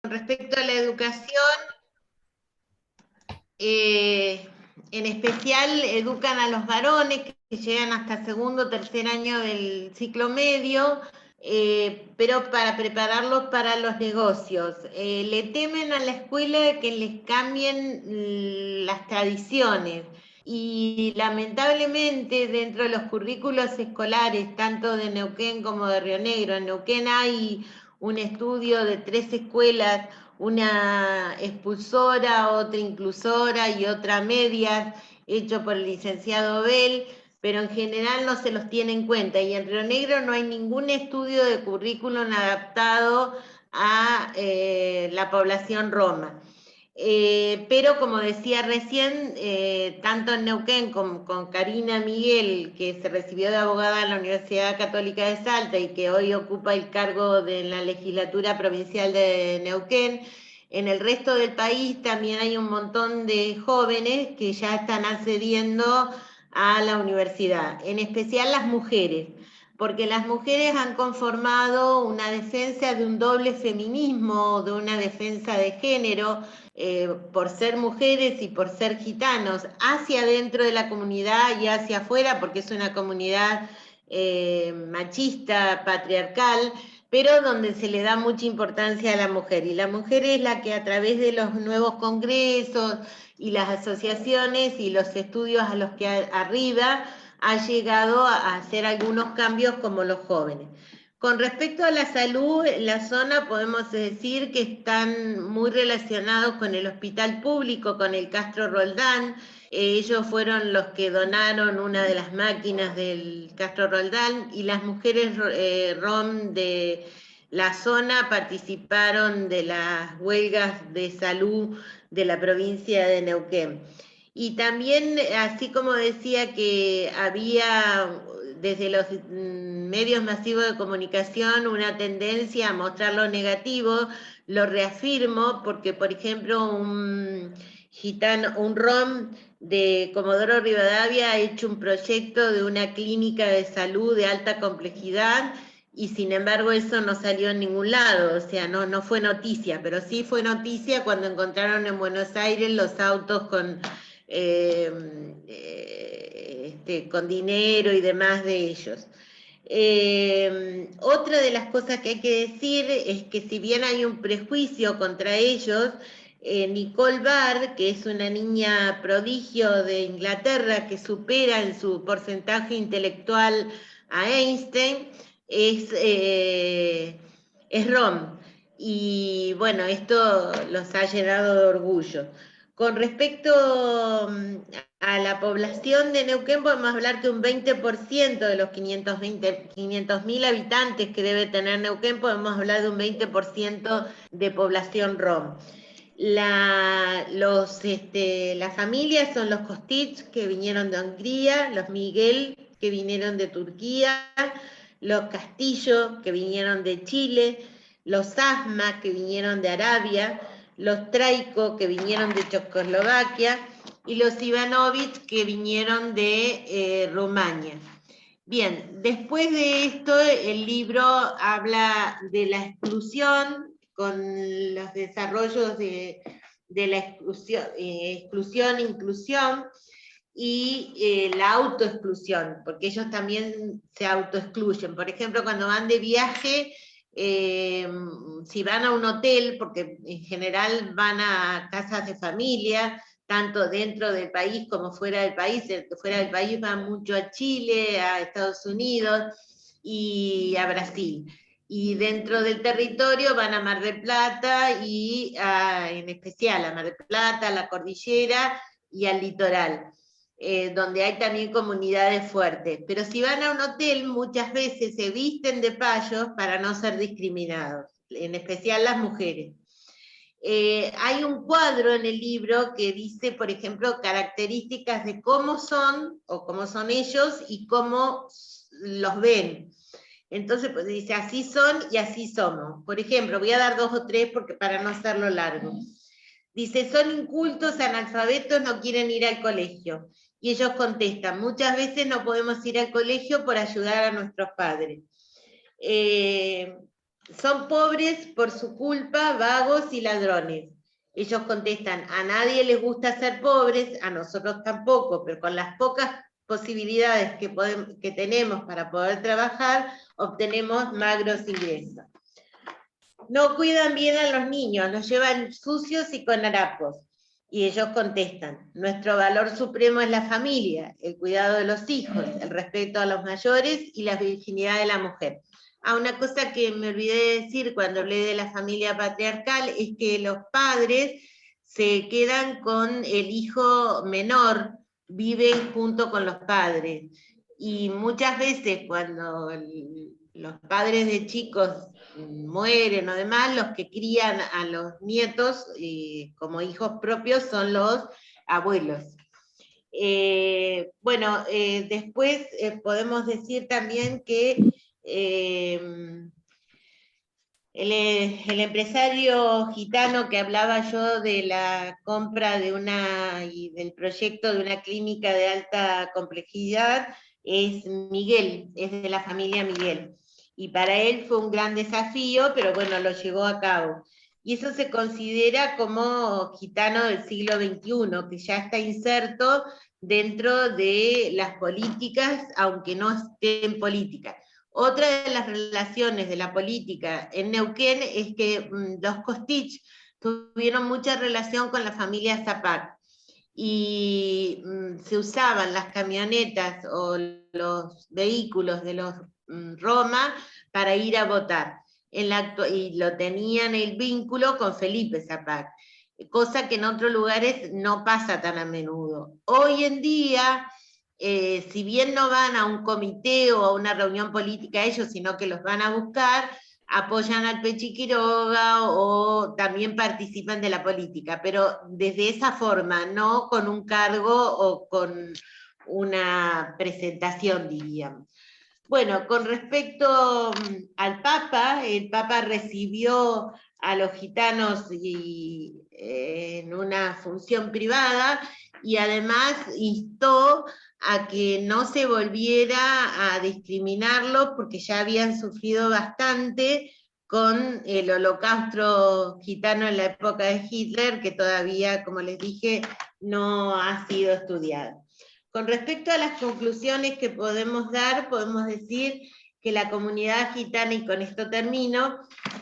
Respecto a la educación, en especial educan a los varones que llegan hasta segundo o tercer año del ciclo medio, pero para prepararlos para los negocios. Le temen a la escuela que les cambien las tradiciones. Y lamentablemente dentro de los currículos escolares, tanto de Neuquén como de Río Negro, en Neuquén hay un estudio de 3 escuelas, una expulsora, otra inclusora y otra media, hecho por el licenciado Bell, pero en general no se los tiene en cuenta. Y en Río Negro no hay ningún estudio de currículum adaptado a la población roma. Pero como decía recién, tanto en Neuquén con Karina Miguel, que se recibió de abogada en la Universidad Católica de Salta y que hoy ocupa el cargo de la legislatura provincial de Neuquén, en el resto del país también hay un montón de jóvenes que ya están accediendo a la universidad, en especial las mujeres, porque las mujeres han conformado una defensa de un doble feminismo, de una defensa de género, por ser mujeres y por ser gitanos, hacia dentro de la comunidad y hacia afuera, porque es una comunidad machista, patriarcal, pero donde se le da mucha importancia a la mujer. Y la mujer es la que a través de los nuevos congresos y las asociaciones y los estudios a los que arriba ha llegado a hacer algunos cambios como los jóvenes. Con respecto a la salud, en la zona podemos decir que están muy relacionados con el hospital público, con el Castro Roldán. Ellos fueron los que donaron una de las máquinas del Castro Roldán y las mujeres ROM de la zona participaron de las huelgas de salud de la provincia de Neuquén. Y también, así como decía que había desde los medios masivos de comunicación una tendencia a mostrar lo negativo, lo reafirmo porque, por ejemplo, un gitano, un rom de Comodoro Rivadavia ha hecho un proyecto de una clínica de salud de alta complejidad y sin embargo eso no salió en ningún lado, o sea, no fue noticia, pero sí fue noticia cuando encontraron en Buenos Aires los autos con dinero y demás de ellos. Otra de las cosas que hay que decir es que si bien hay un prejuicio contra ellos, Nicole Bard, que es una niña prodigio de Inglaterra que supera en su porcentaje intelectual a Einstein, es rom. Y bueno, esto los ha llenado de orgullo. Con respecto a la población de Neuquén, podemos hablar que un 20% de los 500.000 habitantes que debe tener Neuquén, podemos hablar de un 20% de población rom. Las familias son los Kostic, que vinieron de Hungría, los Miguel, que vinieron de Turquía, los Castillo, que vinieron de Chile, los Asma, que vinieron de Arabia, los Traico, que vinieron de Checoslovaquia, y los Ivanovic, que vinieron de Rumania. Bien, después de esto, el libro habla de la exclusión, con los desarrollos de la exclusión, inclusión, y la autoexclusión, porque ellos también se autoexcluyen. Por ejemplo, cuando van de viaje, si van a un hotel, porque en general van a casas de familia, tanto dentro del país como fuera del país. Fuera del país van mucho a Chile, a Estados Unidos y a Brasil. Y dentro del territorio van a Mar del Plata y en especial a Mar del Plata, a la cordillera y al litoral. Donde hay también comunidades fuertes. Pero si van a un hotel, muchas veces se visten de payos para no ser discriminados, en especial las mujeres. Hay un cuadro en el libro que dice, por ejemplo, características de cómo son, o cómo son ellos, y cómo los ven. Entonces, pues dice, así son y así somos. Por ejemplo, voy a dar 2 o 3 porque, para no hacerlo largo. Dice, son incultos, analfabetos, no quieren ir al colegio. Y ellos contestan, muchas veces no podemos ir al colegio por ayudar a nuestros padres. son pobres por su culpa, vagos y ladrones. Ellos contestan, a nadie les gusta ser pobres, a nosotros tampoco, pero con las pocas posibilidades que tenemos para poder trabajar, obtenemos magros ingresos. No cuidan bien a los niños, los llevan sucios y con harapos. Y ellos contestan, nuestro valor supremo es la familia, el cuidado de los hijos, el respeto a los mayores y la virginidad de la mujer. Una cosa que me olvidé de decir cuando hablé de la familia patriarcal es que los padres se quedan con el hijo menor, viven junto con los padres. Y muchas veces cuando los padres de chicos mueren o demás, los que crían a los nietos como hijos propios son los abuelos. Después podemos decir también que el empresario gitano que hablaba yo de la compra y del proyecto de una clínica de alta complejidad es Miguel, es de la familia Miguel. Y para él fue un gran desafío, pero bueno, lo llevó a cabo. Y eso se considera como gitano del siglo XXI, que ya está inserto dentro de las políticas, aunque no esté en política. Otra de las relaciones de la política en Neuquén es que los Costich tuvieron mucha relación con la familia Zapac y se usaban las camionetas o los vehículos de los Roma para ir a votar. Y lo tenían el vínculo con Felipe Zapac, cosa que en otros lugares no pasa tan a menudo. Hoy en día, si bien no van a un comité o a una reunión política ellos, sino que los van a buscar, apoyan al Pechi Quiroga o también participan de la política, pero desde esa forma, no con un cargo o con una presentación, diríamos. Bueno, con respecto al Papa, el Papa recibió a los gitanos en una función privada y además instó a que no se volviera a discriminarlos porque ya habían sufrido bastante con el holocausto gitano en la época de Hitler, que todavía, como les dije, no ha sido estudiado. Con respecto a las conclusiones que podemos dar, podemos decir que la comunidad gitana, y con esto termino,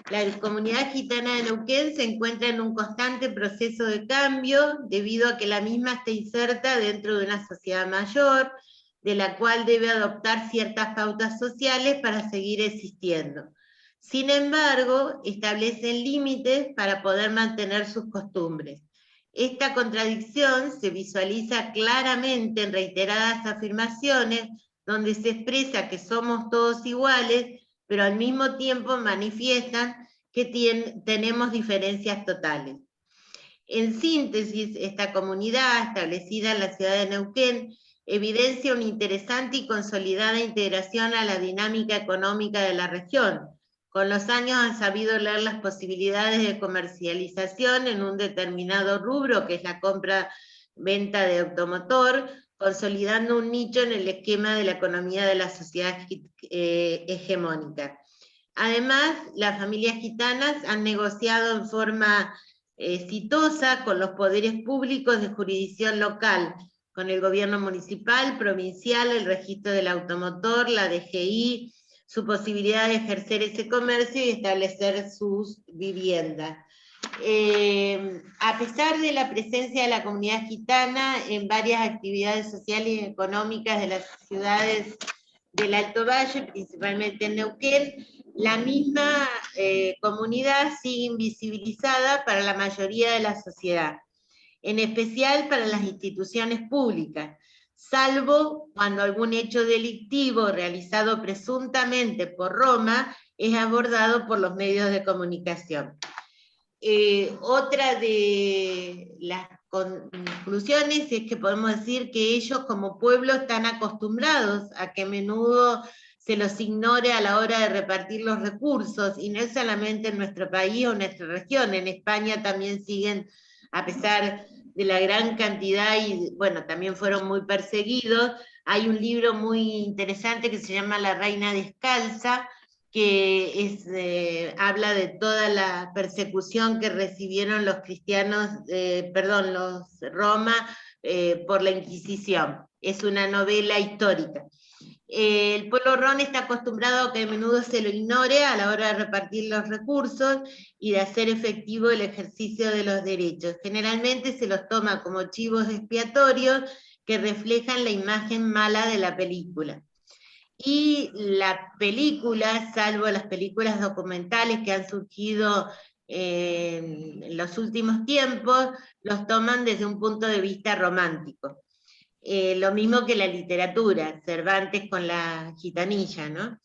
la comunidad gitana de Neuquén se encuentra en un constante proceso de cambio, debido a que la misma está inserta dentro de una sociedad mayor, de la cual debe adoptar ciertas pautas sociales para seguir existiendo. Sin embargo, establecen límites para poder mantener sus costumbres. Esta contradicción se visualiza claramente en reiteradas afirmaciones donde se expresa que somos todos iguales, pero al mismo tiempo manifiestan que tenemos diferencias totales. En síntesis, esta comunidad, establecida en la ciudad de Neuquén, evidencia una interesante y consolidada integración a la dinámica económica de la región. Con los años han sabido leer las posibilidades de comercialización en un determinado rubro, que es la compra-venta de automotor, consolidando un nicho en el esquema de la economía de la sociedad hegemónica. Además, las familias gitanas han negociado en forma exitosa con los poderes públicos de jurisdicción local, con el gobierno municipal, provincial, el registro del automotor, la DGI, su posibilidad de ejercer ese comercio y establecer sus viviendas. A pesar de la presencia de la comunidad gitana en varias actividades sociales y económicas de las ciudades del Alto Valle, principalmente en Neuquén, la misma comunidad sigue invisibilizada para la mayoría de la sociedad, en especial para las instituciones públicas, salvo cuando algún hecho delictivo realizado presuntamente por Roma es abordado por los medios de comunicación. Otra de las conclusiones es que podemos decir que ellos como pueblo están acostumbrados a que a menudo se los ignore a la hora de repartir los recursos, y no es solamente en nuestro país o en nuestra región, en España también siguen, a pesar de la gran cantidad, y bueno, también fueron muy perseguidos. Hay un libro muy interesante que se llama La Reina Descalza, que habla de toda la persecución que recibieron los cristianos, los Roma, por la Inquisición. Es una novela histórica. El pueblo ron está acostumbrado a que a menudo se lo ignore a la hora de repartir los recursos y de hacer efectivo el ejercicio de los derechos. Generalmente se los toma como chivos expiatorios que reflejan la imagen mala de la película. Y la película, salvo las películas documentales que han surgido en los últimos tiempos, los toman desde un punto de vista romántico. Lo mismo que la literatura, Cervantes con la gitanilla, ¿no?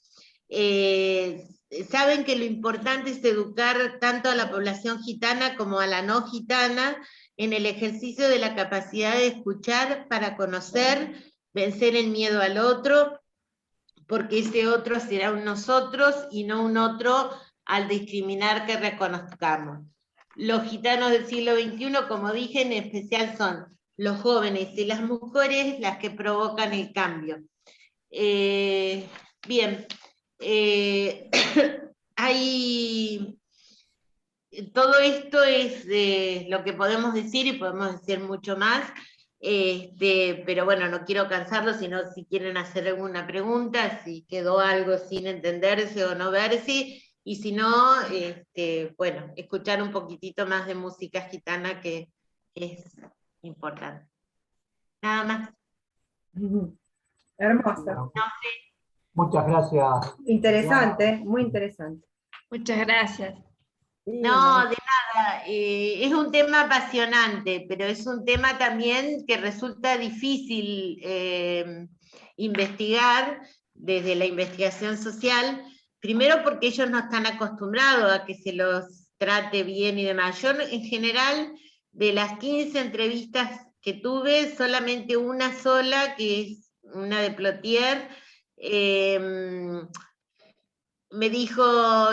Saben que lo importante es educar tanto a la población gitana como a la no gitana en el ejercicio de la capacidad de escuchar para conocer, vencer el miedo al otro, porque ese otro será un nosotros y no un otro al discriminar que reconozcamos. Los gitanos del siglo XXI, como dije, en especial son los jóvenes y las mujeres las que provocan el cambio. Bien, todo esto es lo que podemos decir y podemos decir mucho más, pero bueno, no quiero cansarlos, sino si quieren hacer alguna pregunta, si quedó algo sin entenderse o no verse, y si no, bueno, escuchar un poquitito más de música gitana que es importante. Nada más. Hermosa. No sé. Muchas gracias. Interesante, muy interesante. Muchas gracias. No, de nada, es un tema apasionante, pero es un tema también que resulta difícil investigar desde la investigación social, primero porque ellos no están acostumbrados a que se los trate bien y demás. Yo en general, de las 15 entrevistas que tuve, solamente una sola, que es una de Plotier, me dijo,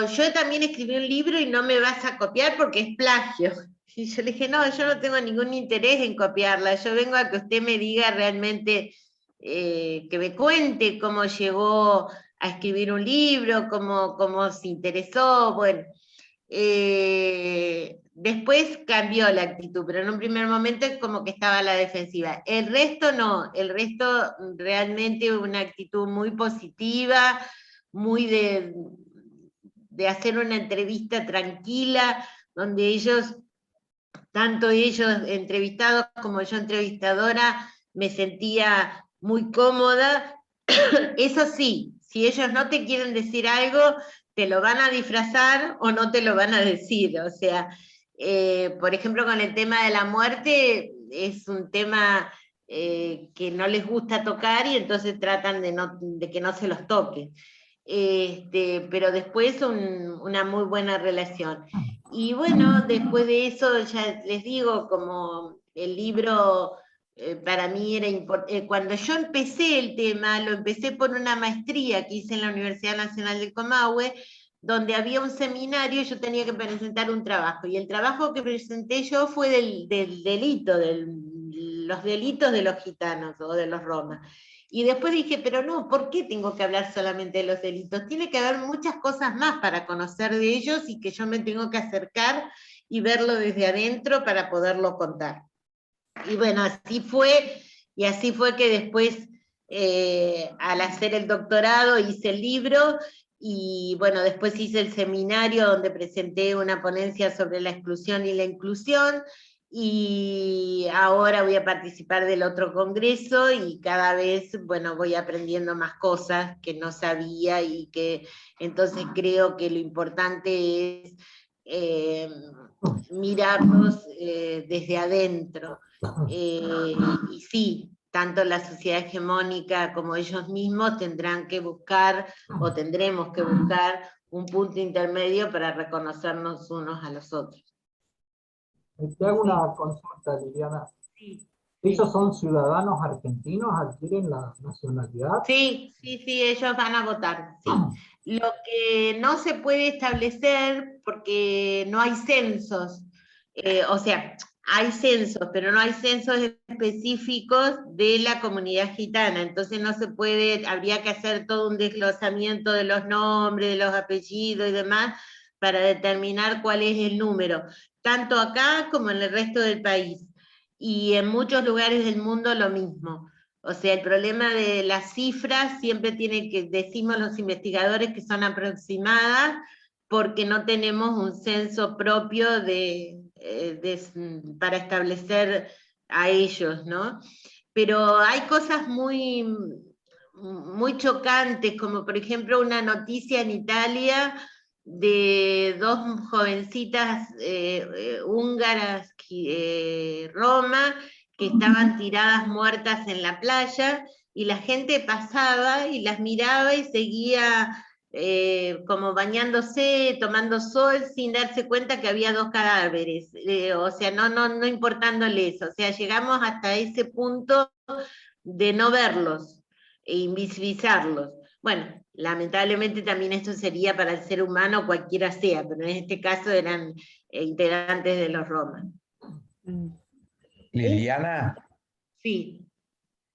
yo también escribí un libro y no me vas a copiar porque es plagio. Y yo le dije, no, yo no tengo ningún interés en copiarla, yo vengo a que usted me diga realmente, que me cuente cómo llegó a escribir un libro, cómo se interesó, bueno. Después cambió la actitud, pero en un primer momento es como que estaba a la defensiva. El resto no, el resto realmente una actitud muy positiva, muy de hacer una entrevista tranquila, donde ellos, tanto ellos entrevistados como yo entrevistadora, me sentía muy cómoda. Eso sí, si ellos no te quieren decir algo, te lo van a disfrazar o no te lo van a decir. O sea, por ejemplo, con el tema de la muerte, es un tema que no les gusta tocar y entonces tratan de que no se los toque. Pero después una muy buena relación. Y bueno, después de eso, ya les digo, como el libro para mí era importante. Cuando yo empecé el tema, lo empecé por una maestría que hice en la Universidad Nacional del Comahue, donde había un seminario y yo tenía que presentar un trabajo. Y el trabajo que presenté yo fue del delito, los delitos de los gitanos o de los romas. Y después dije, pero no, ¿por qué tengo que hablar solamente de los delitos? Tiene que haber muchas cosas más para conocer de ellos y que yo me tengo que acercar y verlo desde adentro para poderlo contar. Y bueno, así fue, y así fue que después, al hacer el doctorado, hice el libro, y bueno, después hice el seminario donde presenté una ponencia sobre la exclusión y la inclusión, y ahora voy a participar del otro congreso, y cada vez, bueno, voy aprendiendo más cosas que no sabía, y que entonces creo que lo importante es mirarlos desde adentro. Y sí, tanto la sociedad hegemónica como ellos mismos tendrán que buscar, o tendremos que buscar, un punto intermedio para reconocernos unos a los otros. Te hago una consulta, Liliana. Sí. ¿Ellos son ciudadanos argentinos? ¿Adquieren la nacionalidad? Sí, ellos van a votar, sí. Lo que no se puede establecer, porque no hay censos, o sea, Hay censos, pero no hay censos específicos de la comunidad gitana, entonces no se puede, habría que hacer todo un desglosamiento de los nombres, de los apellidos y demás, para determinar cuál es el número, tanto acá como en el resto del país. Y en muchos lugares del mundo lo mismo. O sea, el problema de las cifras siempre tiene que, decimos los investigadores, que son aproximadas, porque no tenemos un censo propio para establecer a ellos, ¿no? Pero hay cosas muy, muy chocantes, como por ejemplo una noticia en Italia de dos jovencitas húngaras, Roma, que estaban tiradas muertas en la playa, y la gente pasaba y las miraba y seguía como bañándose, tomando sol, sin darse cuenta que había dos cadáveres, o sea, no importándole eso, o sea, llegamos hasta ese punto de no verlos e invisibilizarlos. Bueno, lamentablemente también esto sería para el ser humano, cualquiera sea, pero en este caso eran integrantes de los Roma. Liliana, Sí.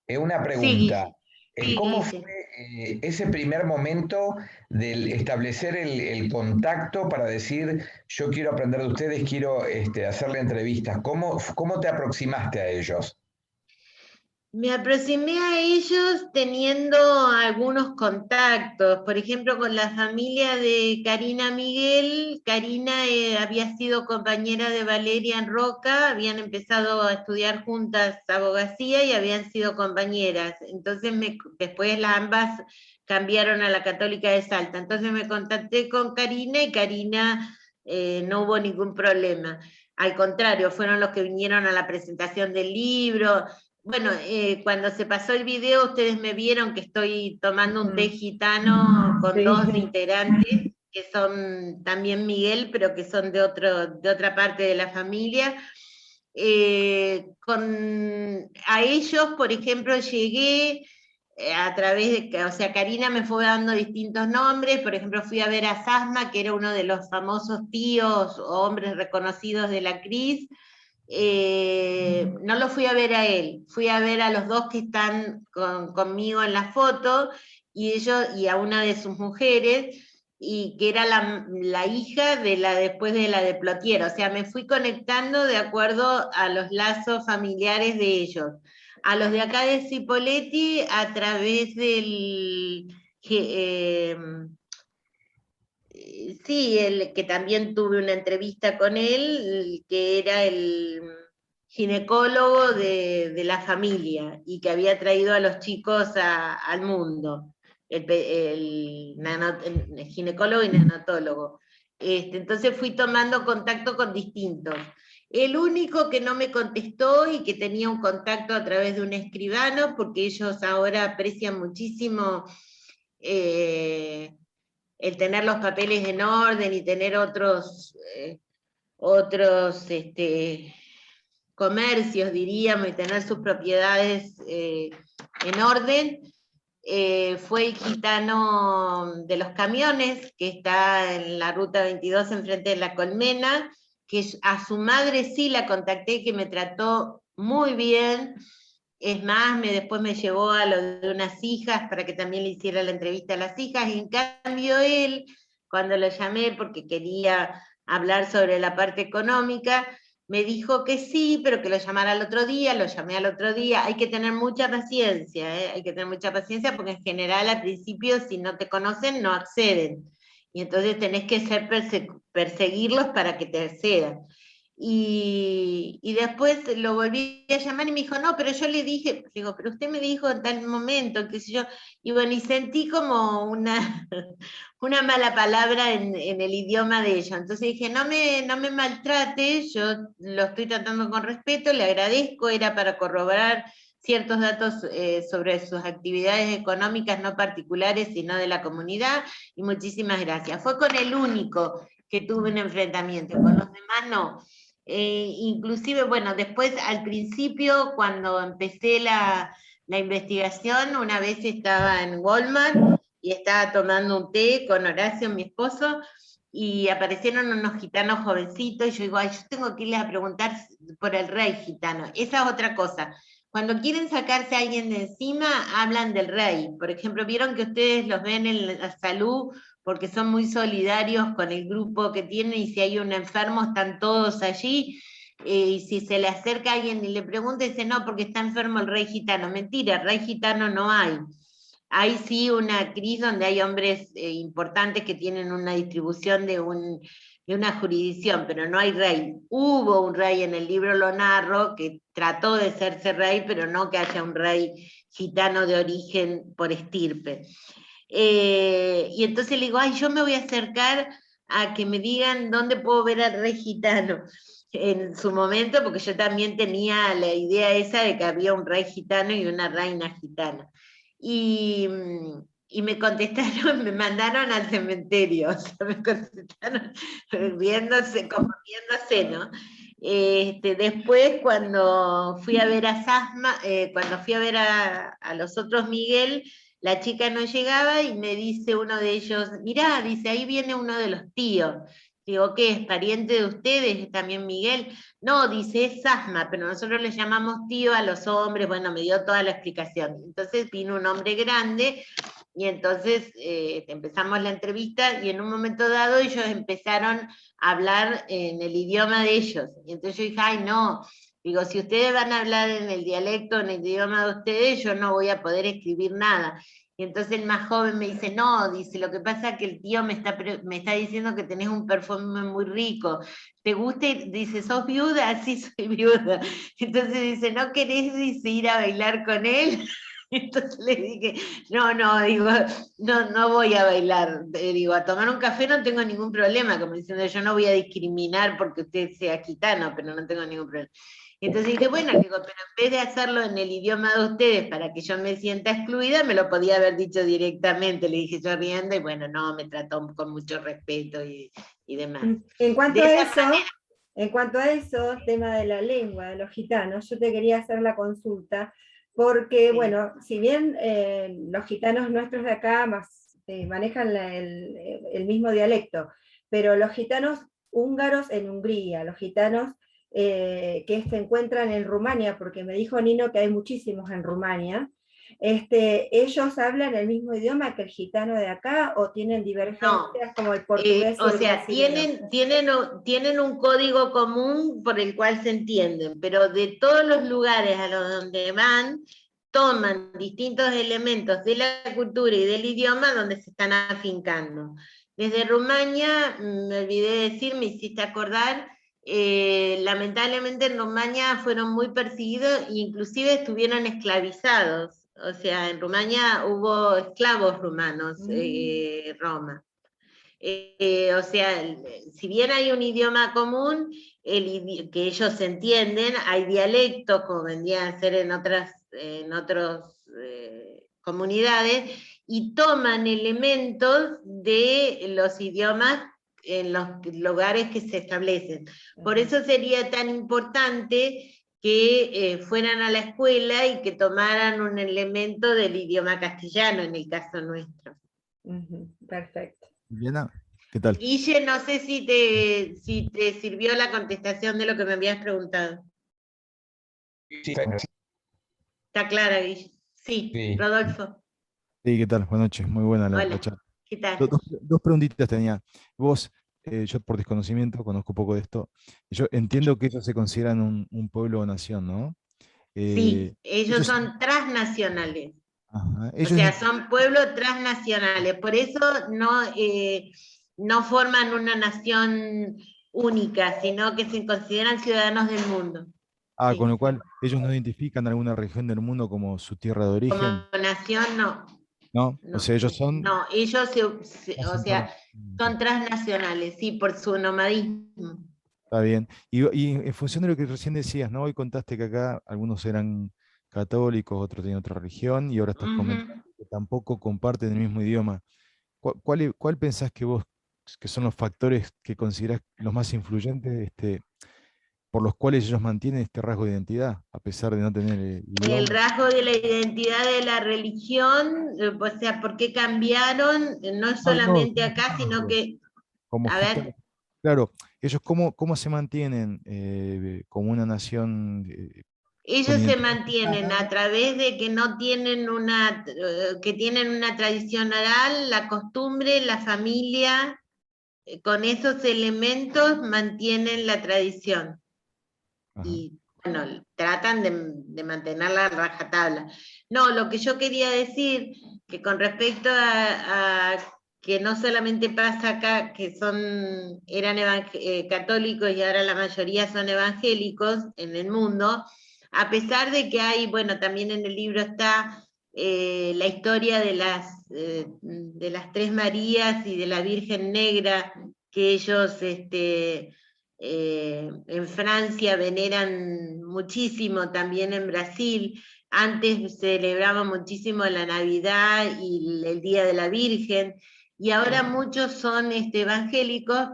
una Sí, pregunta. sí, ¿Cómo Guille. fue ese primer momento del establecer el contacto para decir, yo quiero aprender de ustedes, quiero hacerle entrevistas? ¿Cómo te aproximaste a ellos? Me aproximé a ellos teniendo algunos contactos, por ejemplo, con la familia de Karina Miguel. Karina había sido compañera de Valeria en Roca, habían empezado a estudiar juntas abogacía y habían sido compañeras. Entonces después ambas cambiaron a la Católica de Salta. Entonces me contacté con Karina y Karina no hubo ningún problema. Al contrario, fueron los que vinieron a la presentación del libro. Bueno, cuando se pasó el video, ustedes me vieron que estoy tomando un té gitano con Sí. dos integrantes, que son también Miguel, pero que son de otra parte de la familia. A ellos, por ejemplo, llegué a través de, o sea, Karina me fue dando distintos nombres. Por ejemplo, fui a ver a Sasma, que era uno de los famosos tíos o hombres reconocidos de la CRIS. No lo fui a ver a él, fui a ver a los dos que están conmigo en la foto, y a una de sus mujeres, y que era la hija de después de la de Plotier. O sea, me fui conectando de acuerdo a los lazos familiares de ellos. A los de acá de Cipolletti a través del... sí, que también tuve una entrevista con él, que era el ginecólogo de la familia y que había traído a los chicos al mundo, el ginecólogo y neonatólogo. Entonces fui tomando contacto con distintos. El único que no me contestó y que tenía un contacto a través de un escribano, porque ellos ahora aprecian muchísimo el tener los papeles en orden y tener otros comercios, diríamos, y tener sus propiedades en orden. Fue el gitano de los camiones, que está en la ruta 22 enfrente de la Colmena, que a su madre sí la contacté, que me trató muy bien. Es más, después me llevó a lo de unas hijas para que también le hiciera la entrevista a las hijas, y en cambio él, cuando lo llamé porque quería hablar sobre la parte económica, me dijo que sí, pero que lo llamara al otro día. Lo llamé al otro día. Hay que tener mucha paciencia, hay que tener mucha paciencia, porque en general al principio, si no te conocen, no acceden. Y entonces tenés que perseguirlos para que te accedan. Y después lo volví a llamar y me dijo, no, pero yo le dije, digo, pero usted me dijo en tal momento, qué sé yo, y bueno, y sentí como una mala palabra en el idioma de ellos. Entonces dije, no me maltrate, yo lo estoy tratando con respeto, le agradezco, era para corroborar ciertos datos sobre sus actividades económicas, no particulares, sino de la comunidad, y muchísimas gracias. Fue con el único que tuve un enfrentamiento, con los demás no. Inclusive, bueno, después al principio, cuando empecé la investigación, una vez estaba en Walmart y estaba tomando un té con Horacio, mi esposo, y aparecieron unos gitanos jovencitos, y yo digo, ay, yo tengo que irles a preguntar por el rey gitano. Esa es otra cosa. Cuando quieren sacarse a alguien de encima, hablan del rey. Por ejemplo, vieron que ustedes los ven en la salud porque son muy solidarios con el grupo que tienen, y si hay un enfermo están todos allí, y si se le acerca a alguien y le pregunta, dice, no, porque está enfermo el rey gitano. Mentira, rey gitano no hay. Hay sí una crisis donde hay hombres importantes que tienen una distribución de una jurisdicción, pero no hay rey. Hubo un rey, en el libro lo narro, que trató de serse rey, pero no que haya un rey gitano de origen por estirpe. Y entonces le digo, ay, yo me voy a acercar a que me digan dónde puedo ver al rey gitano en su momento, porque yo también tenía la idea esa de que había un rey gitano y una reina gitana. Y me contestaron, me mandaron al cementerio, o sea, me contestaron riéndose, como riéndose, ¿no? Después, cuando fui a ver a Sasma, cuando fui a ver a los otros Miguel, la chica no llegaba y me dice uno de ellos, mirá, dice, ahí viene uno de los tíos. Digo, ¿qué es? ¿Pariente de ustedes? ¿Es también Miguel? No, dice, es Sasma, pero nosotros le llamamos tío a los hombres. Bueno, me dio toda la explicación. Entonces vino un hombre grande y entonces empezamos la entrevista, y en un momento dado ellos empezaron a hablar en el idioma de ellos. Y entonces yo dije, ay, no, digo, si ustedes van a hablar en el dialecto, en el idioma de ustedes, yo no voy a poder escribir nada. Y entonces el más joven me dice, no, dice, lo que pasa es que el tío me está diciendo que tenés un perfume muy rico. ¿Te gusta? Dice, ¿sos viuda? Sí, soy viuda. Entonces dice, ¿no querés, dice, ir a bailar con él? Entonces le dije, no, digo, no voy a bailar. Digo, a tomar un café no tengo ningún problema, como diciendo, yo no voy a discriminar porque usted sea gitano, pero no tengo ningún problema. Entonces dije, bueno, digo, pero en vez de hacerlo en el idioma de ustedes para que yo me sienta excluida, me lo podía haber dicho directamente, le dije yo riendo, y bueno, no, me trató con mucho respeto y demás. En cuanto a eso, tema de la lengua de los gitanos, yo te quería hacer la consulta, porque, Sí. bueno, si bien los gitanos nuestros de acá manejan el mismo dialecto, pero los gitanos húngaros en Hungría, los gitanos que se encuentran en Rumania, porque me dijo Nino que hay muchísimos en Rumania, ¿ellos hablan el mismo idioma que el gitano de acá o tienen divergencias como el portugués y o el sea, brasileño? tienen un código común por el cual se entienden, pero de todos los lugares a los donde van, toman distintos elementos de la cultura y del idioma donde se están afincando. Desde Rumania, me olvidé de decir, me hiciste acordar, lamentablemente en Rumania fueron muy perseguidos e inclusive estuvieron esclavizados. O sea, en Rumania hubo esclavos rumanos, Roma. O sea, si bien hay un idioma común, que ellos entienden, hay dialectos, como vendrían a ser en otras comunidades, y toman elementos de los idiomas en los lugares que se establecen. Por eso sería tan importante que fueran a la escuela y que tomaran un elemento del idioma castellano, en el caso nuestro. Perfecto. Liliana, ¿qué tal? Guille, no sé si te sirvió la contestación de lo que me habías preguntado. Sí, ¿Está clara, Guille? Sí, Sí. Rodolfo. Sí, ¿qué tal? Buenas noches, muy buena la Hola, charla. ¿qué tal? Dos preguntitas tenía. Vos, yo por desconocimiento conozco poco de esto. Yo entiendo que ellos se consideran un pueblo o nación, ¿no? Sí, ellos ellos, son transnacionales. ajá, O sea, son pueblos transnacionales. Por eso no forman una nación única, sino que se consideran ciudadanos del mundo. Sí. con lo cual ellos no identifican alguna región del mundo como su tierra de origen, Como nación, no. ¿no? O No, sea, ellos son... no, ellos o hacen sea, parte. son transnacionales, sí, por su nomadismo. Está bien. Y en función de lo que recién decías, ¿no? Hoy contaste que acá algunos eran católicos, otros tenían otra religión, y ahora estás comentando que tampoco comparten el mismo idioma. ¿Cuál pensás que vos, que son los factores que considerás los más influyentes, por los cuales ellos mantienen este rasgo de identidad, a pesar de no tener idioma? El rasgo de la identidad de la religión, o sea, ¿por qué cambiaron? No es solamente acá, sino que... como A gitanos. ver. Claro, ellos cómo se mantienen como una nación con Ellos se identidad mantienen gitana? a través de que no tienen que tienen una tradición oral, la costumbre, la familia, con esos elementos mantienen la tradición. Ajá. Y bueno, tratan de mantenerla a rajatabla. No, lo que yo quería decir, que con respecto a que no solamente pasa acá, que eran católicos y ahora la mayoría son evangélicos en el mundo, a pesar de que hay, bueno, también en el libro está la historia de las Tres Marías y de la Virgen Negra, que ellos en Francia veneran muchísimo, también en Brasil. Antes celebraban muchísimo la Navidad y el Día de la Virgen, y ahora muchos son evangélicos.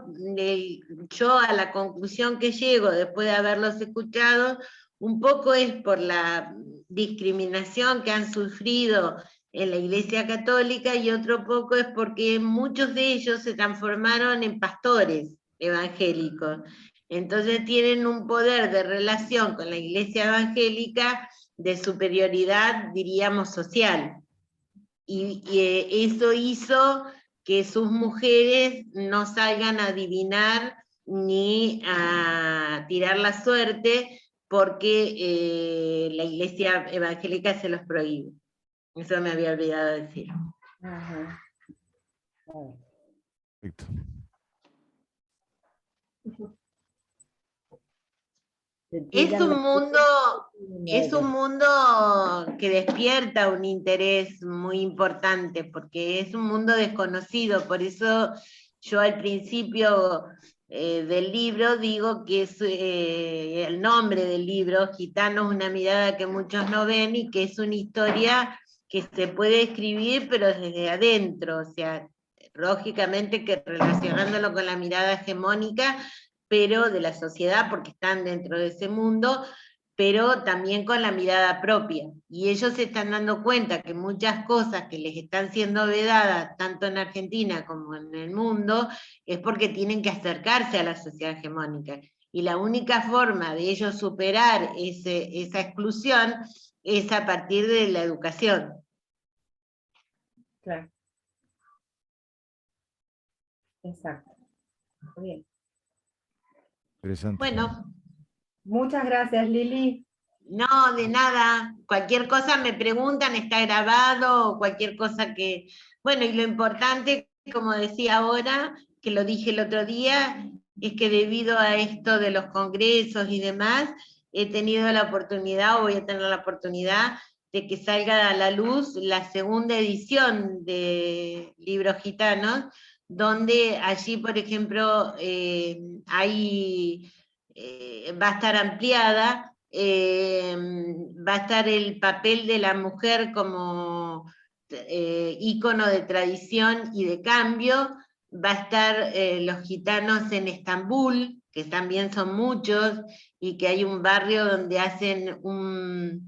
Yo a la conclusión que llego después de haberlos escuchado, un poco es por la discriminación que han sufrido en la Iglesia Católica, y otro poco es porque muchos de ellos se transformaron en pastores evangélicos. Entonces tienen un poder de relación con la Iglesia evangélica de superioridad, diríamos, social. Y eso hizo que sus mujeres no salgan a adivinar ni a tirar la suerte, porque la Iglesia evangélica se los prohíbe. Eso me había olvidado decir. Ajá. Perfecto. Es un mundo que despierta un interés muy importante, porque es un mundo desconocido. Por eso yo al principio del libro digo que es el nombre del libro, Gitanos, una mirada que muchos no ven, y que es una historia que se puede escribir, pero desde adentro, o sea, lógicamente que relacionándolo con la mirada hegemónica, pero de la sociedad, porque están dentro de ese mundo, pero también con la mirada propia. Y ellos se están dando cuenta que muchas cosas que les están siendo vedadas, tanto en Argentina como en el mundo, es porque tienen que acercarse a la sociedad hegemónica. Y la única forma de ellos superar esa exclusión es a partir de la educación. Claro. Exacto. Muy bien. Interesante. Bueno. Muchas gracias, Lili. No, de nada. Cualquier cosa me preguntan, está grabado, o cualquier cosa que... Bueno, y lo importante, como decía ahora, que lo dije el otro día, es que debido a esto de los congresos y demás, he tenido la oportunidad, o voy a tener la oportunidad, de que salga a la luz la segunda edición de Libros Gitanos, donde allí, por ejemplo, va a estar ampliada. Va a estar el papel de la mujer como ícono de tradición y de cambio. Va a estar los gitanos en Estambul, que también son muchos, y que hay un barrio donde hacen un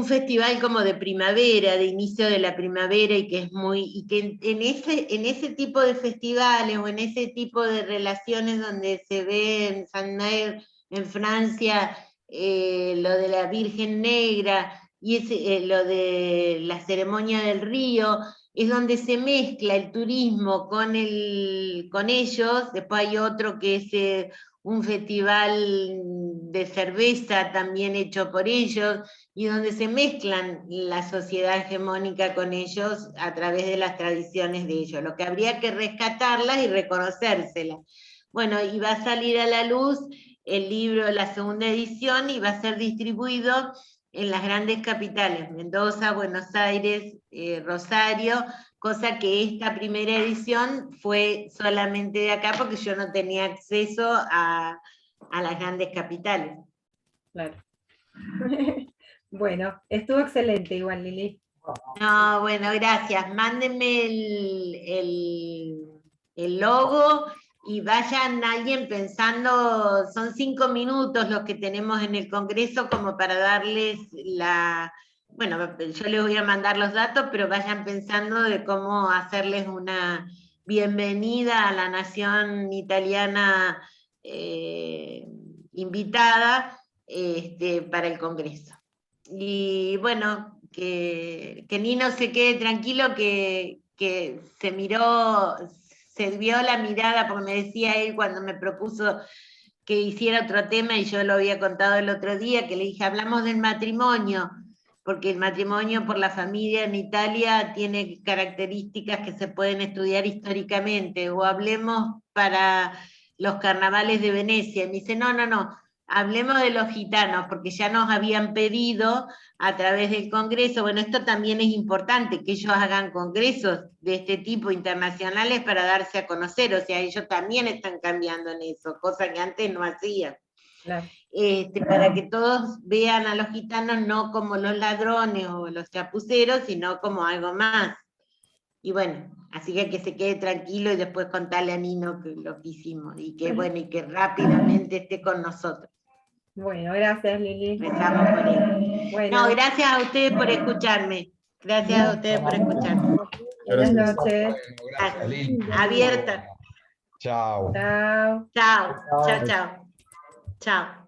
festival como de primavera, de inicio de la primavera, y que es y que en ese tipo de festivales o en ese tipo de relaciones donde se ve en Saint-Nazaire, en Francia, lo de la Virgen Negra y lo de la ceremonia del río, es donde se mezcla el turismo con ellos. Después hay otro que es un festival de cerveza también hecho por ellos, y donde se mezclan la sociedad hegemónica con ellos a través de las tradiciones de ellos. Lo que habría que rescatarlas y reconocérselas. Bueno, y va a salir a la luz el libro de la segunda edición, y va a ser distribuido en las grandes capitales, Mendoza, Buenos Aires, Rosario, cosa que esta primera edición fue solamente de acá, porque yo no tenía acceso a las grandes capitales. Claro. Bueno, estuvo excelente igual, Lili. No, bueno, gracias. Mándenme el logo y vayan alguien pensando, son 5 minutos los que tenemos en el Congreso como para darles bueno, yo les voy a mandar los datos, pero vayan pensando de cómo hacerles una bienvenida a la nación italiana invitada para el Congreso. Y bueno, que Nino se quede tranquilo, que se vio la mirada, porque me decía él cuando me propuso que hiciera otro tema, y yo lo había contado el otro día, que le dije, hablamos del matrimonio, porque el matrimonio por la familia en Italia tiene características que se pueden estudiar históricamente, o hablemos para los carnavales de Venecia. Y me dice, no, hablemos de los gitanos, porque ya nos habían pedido a través del Congreso, bueno, esto también es importante, que ellos hagan congresos de este tipo internacionales para darse a conocer, o sea, ellos también están cambiando en eso, cosa que antes no hacían. Claro. Para que todos vean a los gitanos no como los ladrones o los chapuceros, sino como algo más. Y bueno, así que se quede tranquilo y después contarle a Nino que lo que hicimos, y que bueno, y que rápidamente esté con nosotros. Bueno, gracias, Lili. Rezamos por él. Bueno. No, gracias a ustedes por escucharme. Gracias a ustedes por escucharme. Buenas noches. Gracias, Lili. Abierta. Chao. Chao. Chao. Chao.